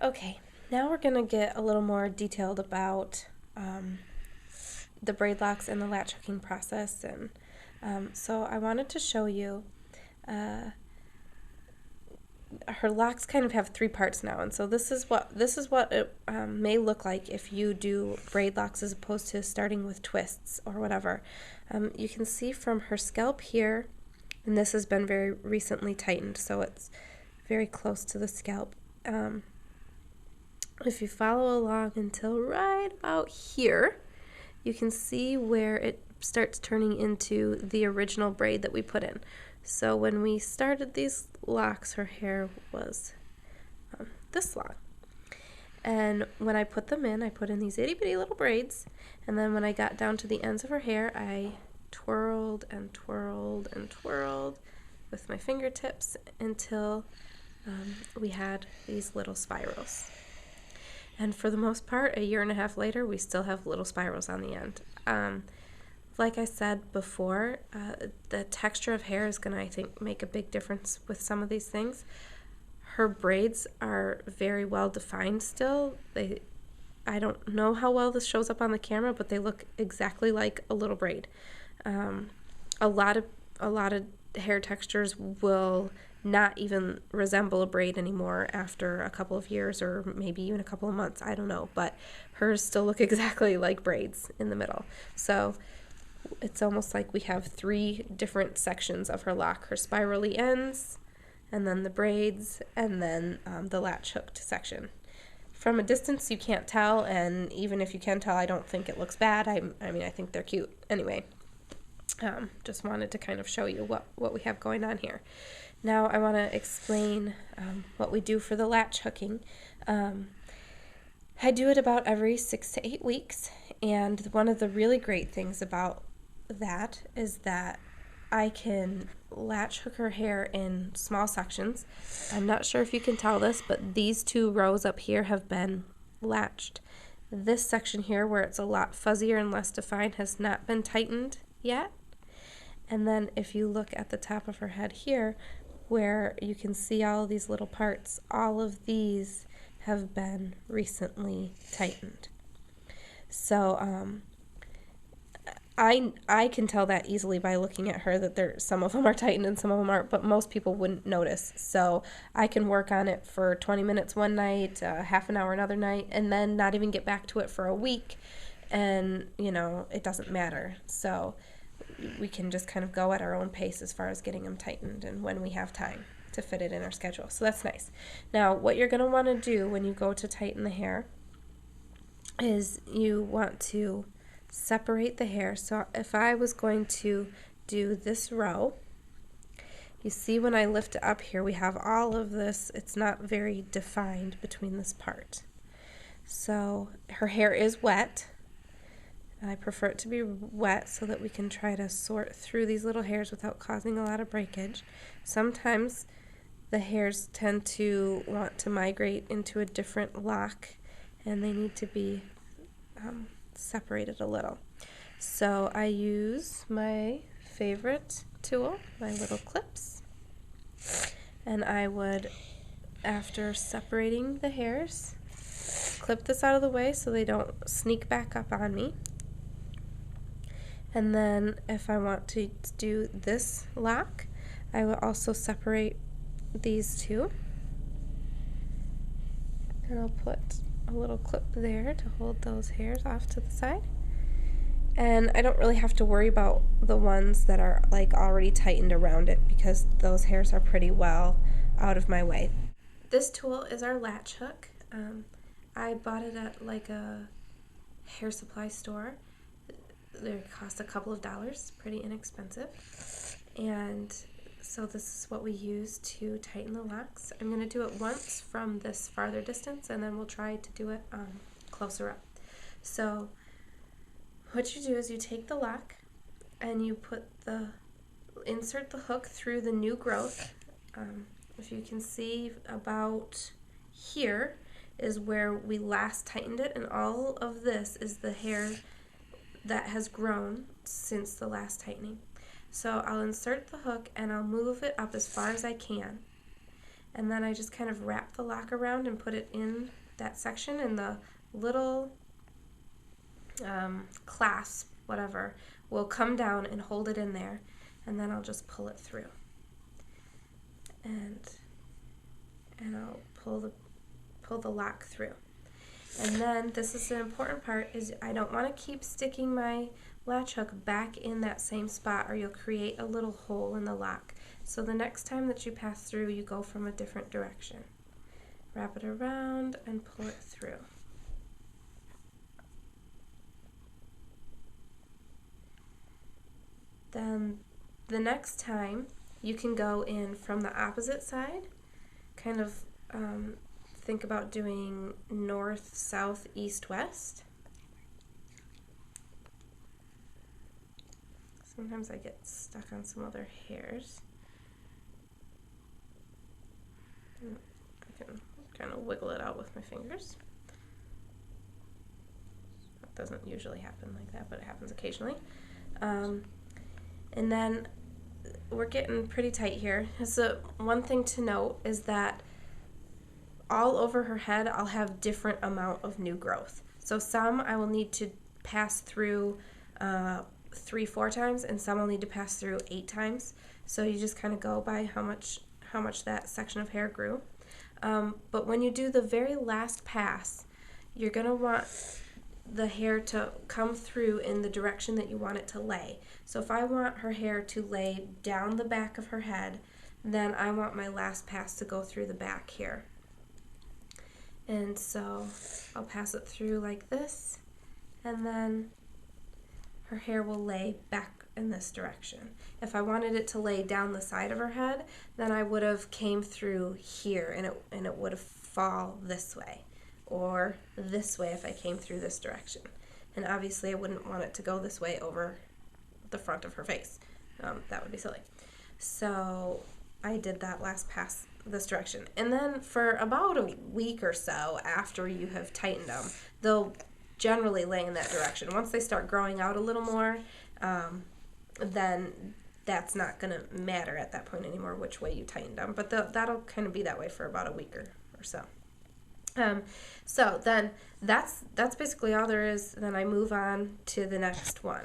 Okay, now we're going to get a little more detailed about the braid locks and the latch hooking process. And so I wanted to show you her locks kind of have three parts now, and so this is what it may look like if you do braid locks as opposed to starting with twists or whatever. You can see from her scalp here, and this has been very recently tightened, so it's very close to the scalp. If you follow along until right about here, you can see where it starts turning into the original braid that we put in. So when we started these locks, her hair was this long. And when I put them in, I put in these itty bitty little braids. And then when I got down to the ends of her hair, I twirled and twirled and twirled with my fingertips until we had these little spirals. And for the most part, 1.5 years later, we still have little spirals on the end. Like I said before, the texture of hair is going to, I think, make a big difference with some of these things. Her braids are very well defined still. I don't know how well this shows up on the camera, but they look exactly like a little braid. A lot of hair textures will not even resemble a braid anymore after a couple of years or maybe even a couple of months. I don't know, but hers still look exactly like braids in the middle. So it's almost like we have 3 different sections of her lock: her spirally ends, and then the braids, and then the latch hooked section. From a distance you can't tell, and even if you can tell, I don't think it looks bad. I mean, I think they're cute. Anyway, just wanted to kind of show you what we have going on here. Now I want to explain what we do for the latch hooking. I do it about every 6 to 8 weeks, and one of the really great things about that is that I can latch hook her hair in small sections. I'm not sure if you can tell this, but these 2 rows up here have been latched. This section here, where it's a lot fuzzier and less defined, has not been tightened yet. And then if you look at the top of her head here, where you can see all of these little parts, all of these have been recently tightened. So I can tell that easily by looking at her, that some of them are tightened and some of them aren't, but most people wouldn't notice. So I can work on it for 20 minutes one night, half an hour another night, and then not even get back to it for a week, and it doesn't matter. So we can just kind of go at our own pace as far as getting them tightened and when we have time to fit it in our schedule. So that's nice. Now, what you're going to want to do when you go to tighten the hair is you want to separate the hair. So if I was going to do this row, you see when I lift it up here, we have all of this. It's not very defined between this part. So her hair is wet. I prefer it to be wet so that we can try to sort through these little hairs without causing a lot of breakage. Sometimes the hairs tend to want to migrate into a different lock, and they need to be separated a little. So I use my favorite tool, my little clips, and I would, after separating the hairs, clip this out of the way so they don't sneak back up on me. And then if I want to do this lock, I will also separate these 2. And I'll put a little clip there to hold those hairs off to the side. And I don't really have to worry about the ones that are like already tightened around it, because those hairs are pretty well out of my way. This tool is our latch hook. I bought it at like a hair supply store. They cost a couple of dollars, pretty inexpensive. And so this is what we use to tighten the locks. I'm going to do it once from this farther distance, and then we'll try to do it closer up. So what you do is you take the lock and you insert the hook through the new growth. If you can see, about here is where we last tightened it, and all of this is the hair that has grown since the last tightening. So I'll insert the hook and I'll move it up as far as I can, And then I just kind of wrap the lock around and put it in that section, and the little clasp, whatever, will come down and hold it in there, and then I'll just pull it through. And I'll pull the lock through. And then this is the important part, is I don't want to keep sticking my latch hook back in that same spot, or you'll create a little hole in the lock. So the next time that you pass through, you go from a different direction. Wrap it around and pull it through. Then the next time you can go in from the opposite side, kind of think about doing north, south, east, west. Sometimes I get stuck on some other hairs. I can kind of wiggle it out with my fingers. That doesn't usually happen like that, but it happens occasionally. And then we're getting pretty tight here. So one thing to note is that all over her head I'll have different amount of new growth. So some I will need to pass through 3-4 times, and some I'll need to pass through 8 times. So you just kind of go by how much that section of hair grew. But when you do the very last pass, you're going to want the hair to come through in the direction that you want it to lay. So if I want her hair to lay down the back of her head, then I want my last pass to go through the back here. And so I'll pass it through like this, and then her hair will lay back in this direction. If I wanted it to lay down the side of her head, then I would have came through here, and it would have fall this way, or this way if I came through this direction. And obviously I wouldn't want it to go this way over the front of her face. That would be silly. So I did that last pass this direction. And then for about a week or so after you have tightened them, they'll generally lay in that direction. Once they start growing out a little more, then that's not going to matter at that point anymore which way you tightened them. But that'll kind of be that way for about a week or so. So then that's basically all there is. Then I move on to the next one.